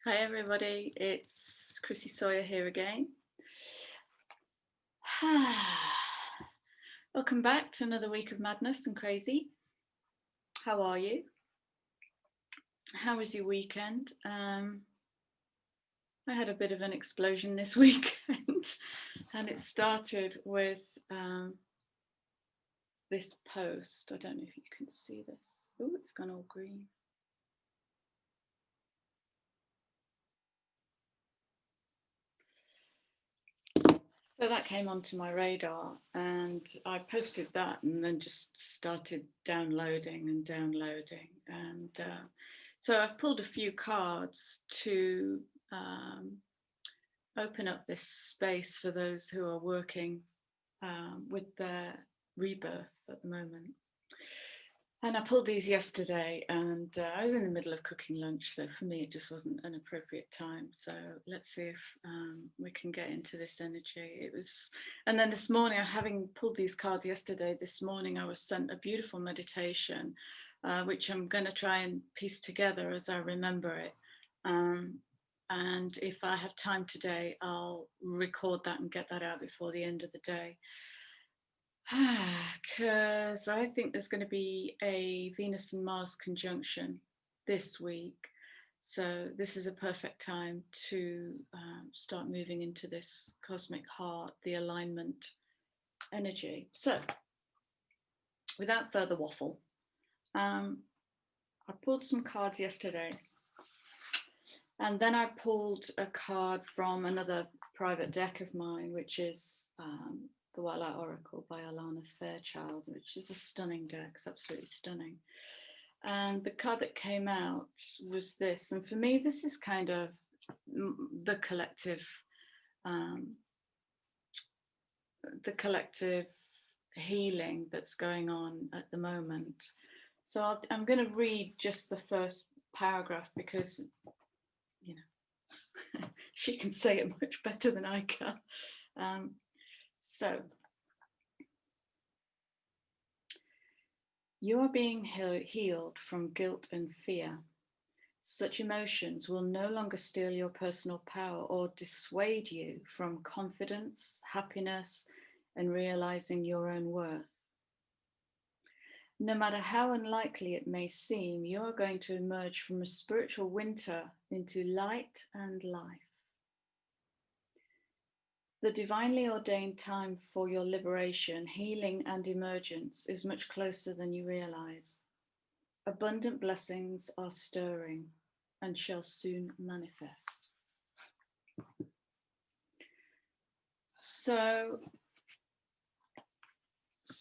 Hi everybody, it's Chrissy Sawyer here again. Welcome back to another week of madness and crazy. How are you? How was your weekend? I had a bit of an explosion this weekend and it started with this post. I don't know if you can see this. Oh, it's gone all green. So that came onto my radar and I posted that and then just started downloading. And so I've pulled a few cards to open up this space for those who are working with their rebirth at the moment. And I pulled these yesterday and I was in the middle of cooking lunch, so for me it just wasn't an appropriate time. So let's see if we can get into this energy. And then this morning, having pulled these cards yesterday, this morning I was sent a beautiful meditation, which I'm going to try and piece together as I remember it. And if I have time today, I'll record that and get that out before the end of the day. Because I think there's going to be a Venus and Mars conjunction this week. So this is a perfect time to start moving into this cosmic heart, the alignment energy. So without further waffle, I pulled some cards yesterday. And then I pulled a card from another private deck of mine, which is the White Light Oracle by Alana Fairchild, which is a stunning deck. It's absolutely stunning. And the card that came out was this. And for me, this is kind of the collective healing that's going on at the moment. So I'm going to read just the first paragraph because, you know, she can say it much better than I can. So, you are being healed from guilt and fear. Such emotions will no longer steal your personal power or dissuade you from confidence, happiness, and realizing your own worth. No matter how unlikely it may seem, you are going to emerge from a spiritual winter into light and life. The divinely ordained time for your liberation, healing, and emergence is much closer than you realize. Abundant blessings are stirring and shall soon manifest. So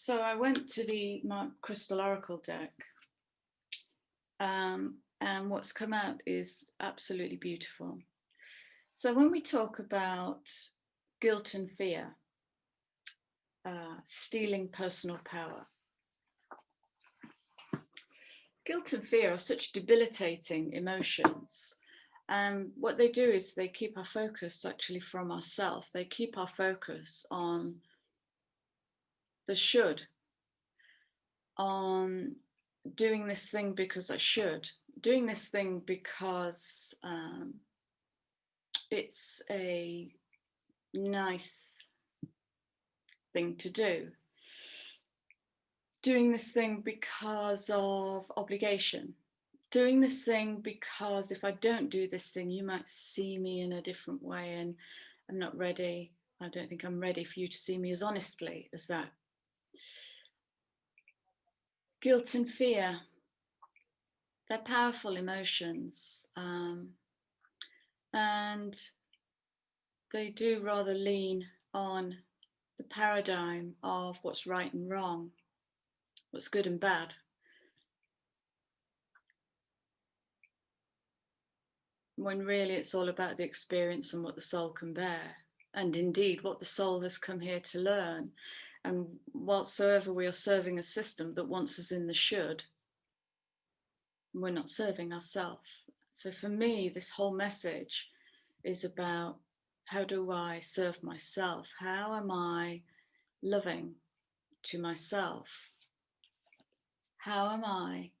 I went to my Crystal Oracle deck, and what's come out is absolutely beautiful. So when we talk about guilt and fear, stealing personal power, guilt and fear are such debilitating emotions. And what they do is they keep our focus actually from ourselves. They keep our focus on the should, on doing this thing because I should, doing this thing because it's a nice thing to do, doing this thing because of obligation, doing this thing because if I don't do this thing, you might see me in a different way and I'm not ready. I don't think I'm ready for you to see me as honestly as that. Guilt and fear, they're powerful emotions, and they do rather lean on the paradigm of what's right and wrong, what's good and bad. When really it's all about the experience and what the soul can bear, and indeed what the soul has come here to learn. And whatsoever we are serving a system that wants us in the should, we're not serving ourselves. So for me, this whole message is about, how do I serve myself? How am I loving to myself? How am I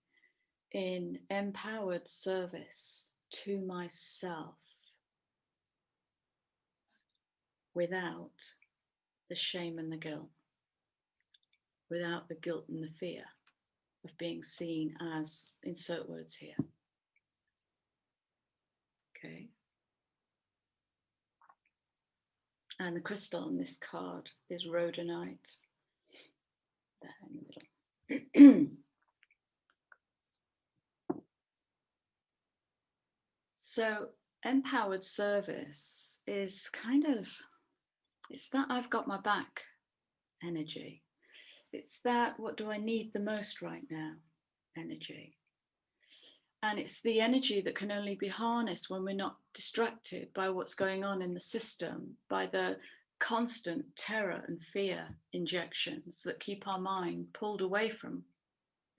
in empowered service to myself without the shame and the guilt, without the guilt and the fear of being seen as, insert words here. Okay. And the crystal on this card is rhodonite. There in the middle. So empowered service is kind of, it's that I've got my back energy. It's that, what do I need the most right now energy. And it's the energy that can only be harnessed when we're not distracted by what's going on in the system, by the constant terror and fear injections that keep our mind pulled away from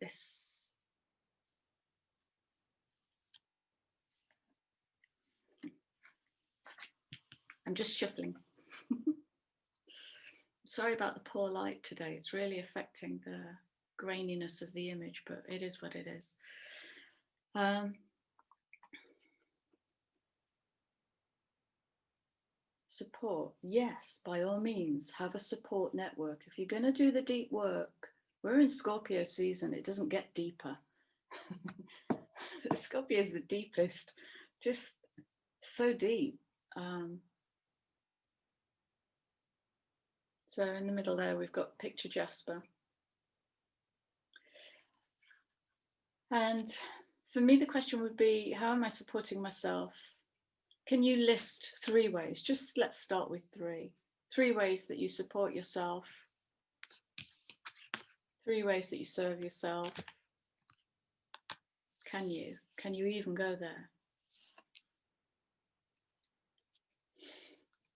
this. I'm just shuffling. Sorry about the poor light today. It's really affecting the graininess of the image, but it is what it is. Support, yes, by all means, have a support network. If you're going to do the deep work, we're in Scorpio season, it doesn't get deeper. Scorpio is the deepest, just so deep. So in the middle there, we've got picture Jasper. And for me, the question would be, how am I supporting myself? Can you list 3 ways? Just let's start with 3. 3 ways that you support yourself. 3 ways that you serve yourself. Can you? Can you even go there?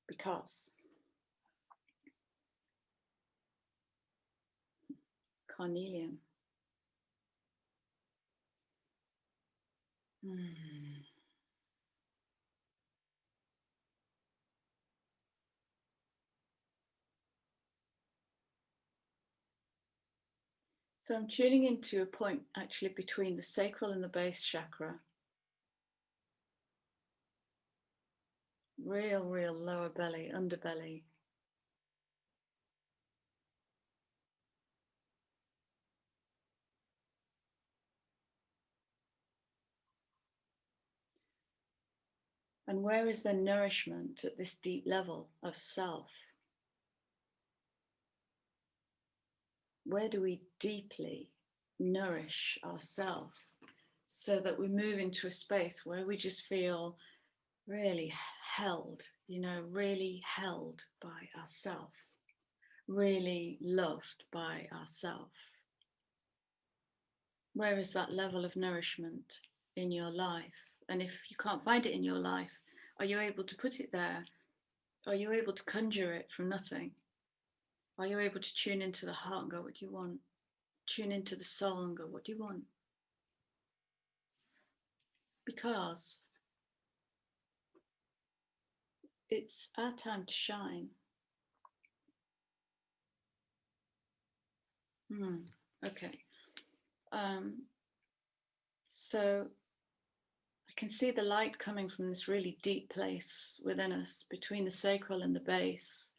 Because carnelian. So I'm tuning into a point actually between the sacral and the base chakra. Real lower belly, underbelly. And where is the nourishment at this deep level of self? Where do we deeply nourish ourselves so that we move into a space where we just feel really held, really held by ourselves, really loved by ourselves? Where is that level of nourishment in your life? And if you can't find it in your life, are you able to put it there? Are you able to conjure it from nothing? Are you able to tune into the heart and go, what do you want? Tune into the soul and go, what do you want? Because it's our time to shine. Okay. So I can see the light coming from this really deep place within us, between the sacral and the base.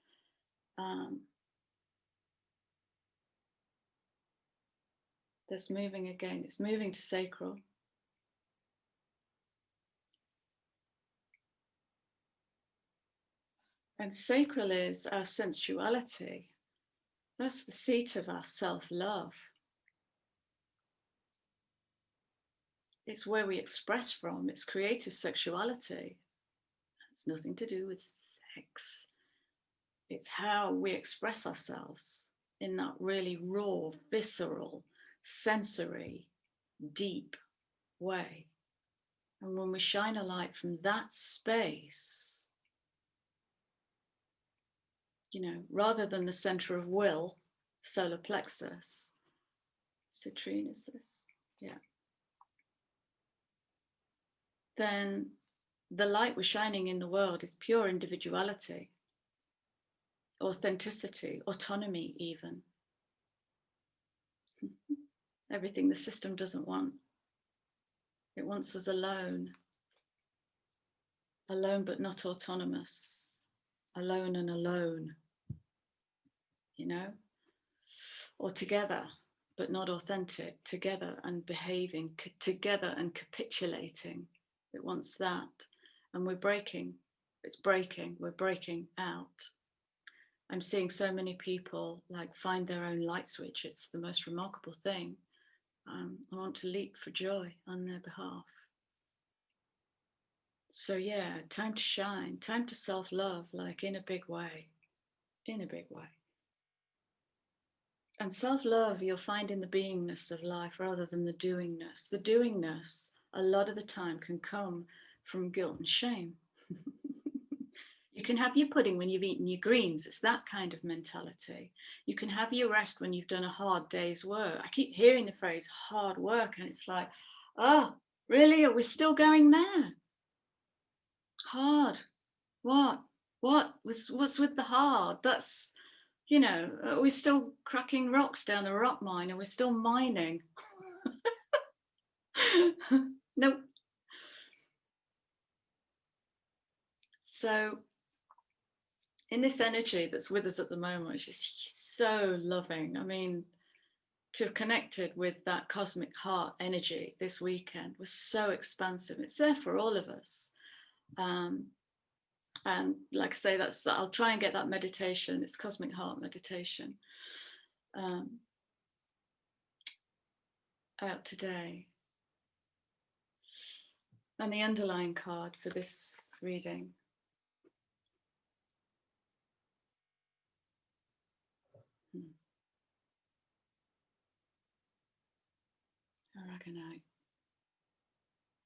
That's moving again. It's moving to sacral. And sacral is our sensuality. That's the seat of our self-love. It's where we express from. It's creative sexuality. It's nothing to do with sex. It's how we express ourselves in that really raw, visceral, sensory, deep way. And when we shine a light from that space, rather than the center of will, solar plexus, citrine is this, yeah. Then the light we're shining in the world is pure individuality, authenticity, autonomy even. Everything the system doesn't want. It wants us alone. alone but not autonomous, alone and alone, you know, or together but not authentic, together and behaving, together and capitulating. It wants that. And we're breaking, it's breaking, we're breaking out. I'm seeing so many people like find their own light switch. It's the most remarkable thing. I want to leap for joy on their behalf. So yeah, time to shine, time to self-love, like in a big way, in a big way. And self-love you'll find in the beingness of life rather than the doingness. The doingness a lot of the time can come from guilt and shame. You can have your pudding when you've eaten your greens. It's that kind of mentality. You can have your rest when you've done a hard day's work. I keep hearing the phrase hard work, and it's like, oh, really? Are we still going there? Hard. What? What's with the hard? That's, you know, are we still cracking rocks down a rock mine? Are we still mining? Nope. So in this energy that's with us at the moment, which is so loving. I mean, to have connected with that cosmic heart energy this weekend was so expansive. It's there for all of us. And like I say, that's, I'll try and get that meditation. It's cosmic heart meditation out today. And the underlying card for this reading. Aragonite.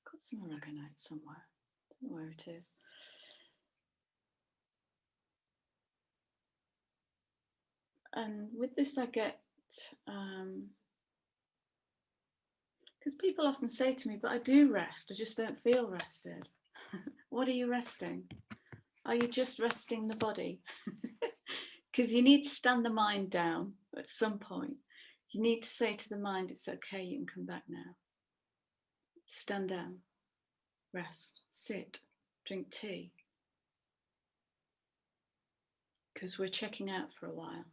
Got some aragonite somewhere. Don't know where it is. And with this I get, because people often say to me, but I do rest, I just don't feel rested. What are you resting? Are you just resting the body? Because you need to stand the mind down at some point. You need to say to the mind, it's okay, you can come back now. Stand down, rest, sit, drink tea. Because we're checking out for a while.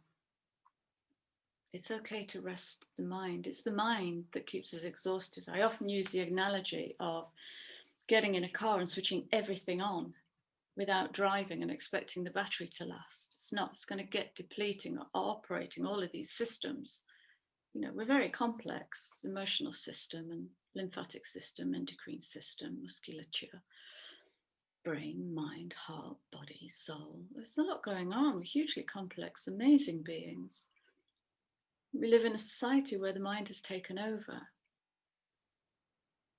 It's okay to rest the mind. It's the mind that keeps us exhausted. I often use the analogy of getting in a car and switching everything on without driving and expecting the battery to last. It's not. It's going to get depleting or operating all of these systems. You know, we're very complex, emotional system and lymphatic system, endocrine system, musculature, brain, mind, heart, body, soul. There's a lot going on. We're hugely complex, amazing beings. We live in a society where the mind has taken over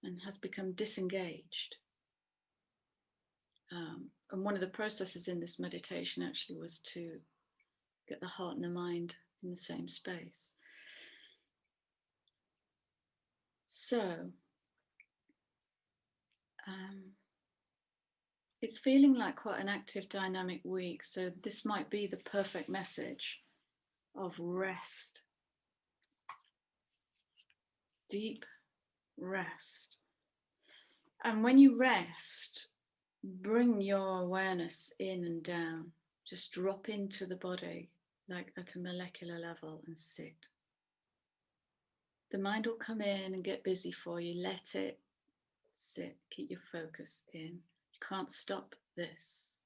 and has become disengaged. And one of the processes in this meditation actually was to get the heart and the mind in the same space. So, it's feeling like quite an active, dynamic week. So this might be the perfect message of rest. Deep rest. And when you rest, bring your awareness in and down. Just drop into the body, like at a molecular level, and sit. The mind will come in and get busy for you. Let it sit. Keep your focus in. You can't stop this.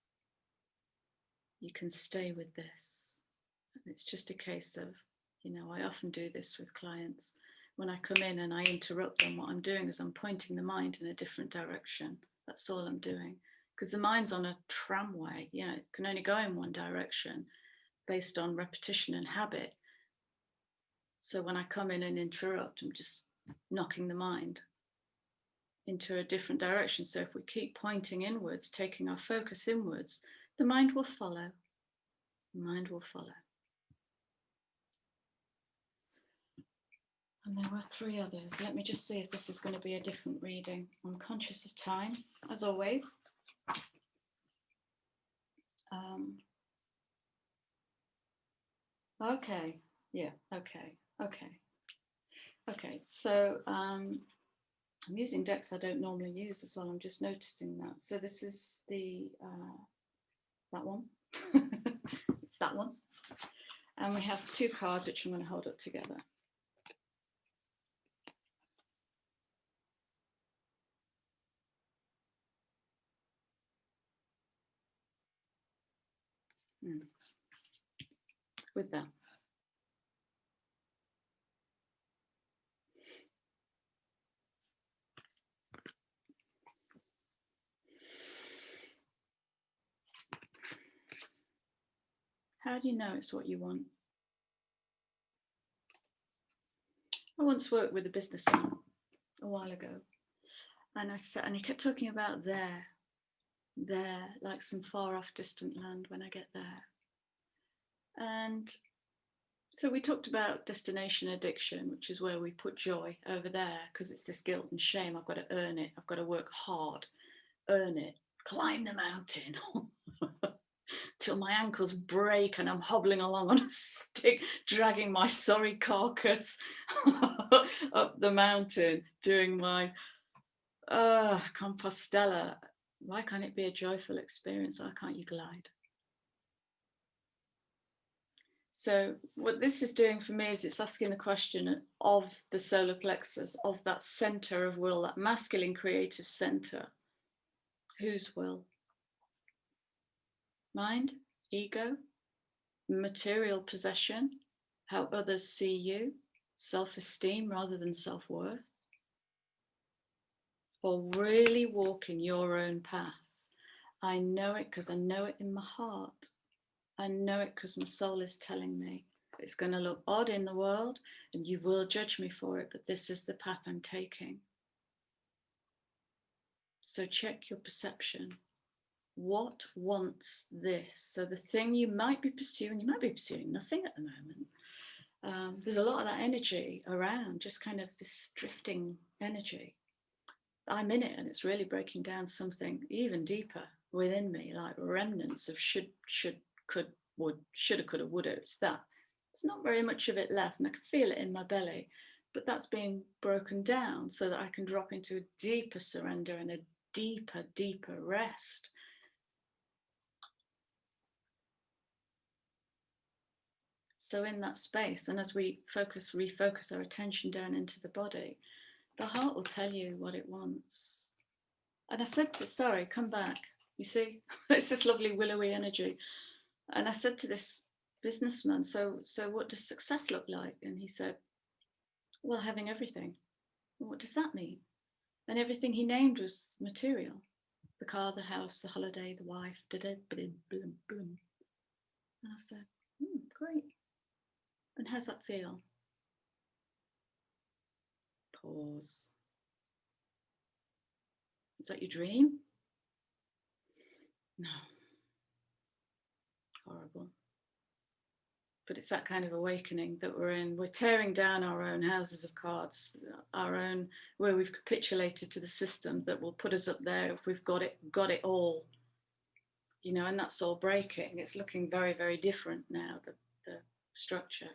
You can stay with this. And it's just a case of, you know, I often do this with clients. When I come in and I interrupt them, what I'm doing is I'm pointing the mind in a different direction. That's all I'm doing. Because the mind's on a tramway, you know, it can only go in one direction based on repetition and habit. So when I come in and interrupt, I'm just knocking the mind into a different direction. So if we keep pointing inwards, taking our focus inwards, the mind will follow. The mind will follow. And there were 3 others. Let me just see if this is going to be a different reading. I'm conscious of time, as always. Okay, yeah, okay. So I'm using decks I don't normally use as well. I'm just noticing that. So this is the that one. It's that one. And we have 2 cards which I'm going to hold up together. With that. How do you know it's what you want? I once worked with a businessman a while ago, and I said, and he kept talking about there, like some far off distant land when I get there. And so we talked about destination addiction, which is where we put joy over there, because it's this guilt and shame. I've got to earn it. I've got to work hard, earn it, climb the mountain till my ankles break and I'm hobbling along on a stick, dragging my sorry carcass up the mountain, doing my Compostela. Why can't it be a joyful experience? Why can't you glide? So what this is doing for me is it's asking the question of the solar plexus, of that center of will, that masculine creative center. Whose will? Mind, ego, material possession, how others see you, self-esteem rather than self-worth, or really walking your own path. I know it because I know it in my heart. I know it because my soul is telling me it's going to look odd in the world and you will judge me for it, but this is the path I'm taking. So check your perception. What wants this? So the thing you might be pursuing nothing at the moment. There's a lot of that energy around, just kind of this drifting energy. I'm in it and it's really breaking down something even deeper within me, like remnants of should, could, would, shoulda, coulda, woulda. It's that. There's not very much of it left and I can feel it in my belly, but that's being broken down so that I can drop into a deeper surrender and a deeper, deeper rest. So in that space, and as we refocus our attention down into the body, the heart will tell you what it wants. And I said to, sorry, come back. You see, it's this lovely willowy energy. And I said to this businessman, so what does success look like? And he said, well, having everything. Well, what does that mean? And everything he named was material. The car, the house, the holiday, the wife, and I said, great. And how's that feel? Pause. Is that your dream? No. Horrible. But it's that kind of awakening that we're in. We're tearing down our own houses of cards, our own, where we've capitulated to the system that will put us up there if we've got it all. You know, and that's all breaking. It's looking very, very different now, the structure.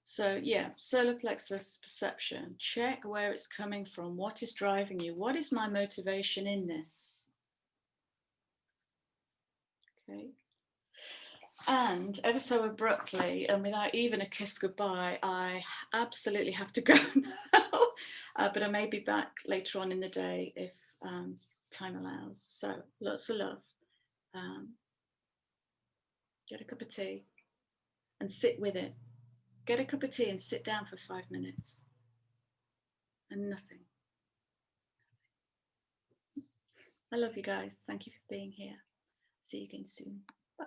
So yeah, solar plexus perception. Check where it's coming from. What is driving you? What is my motivation in this? Okay. And ever so abruptly, and without even a kiss goodbye, I absolutely have to go now. But I may be back later on in the day if time allows. So lots of love. Get a cup of tea and sit with it. Get a cup of tea and sit down for 5 minutes. And nothing. I love you guys. Thank you for being here. See you again soon. Bye.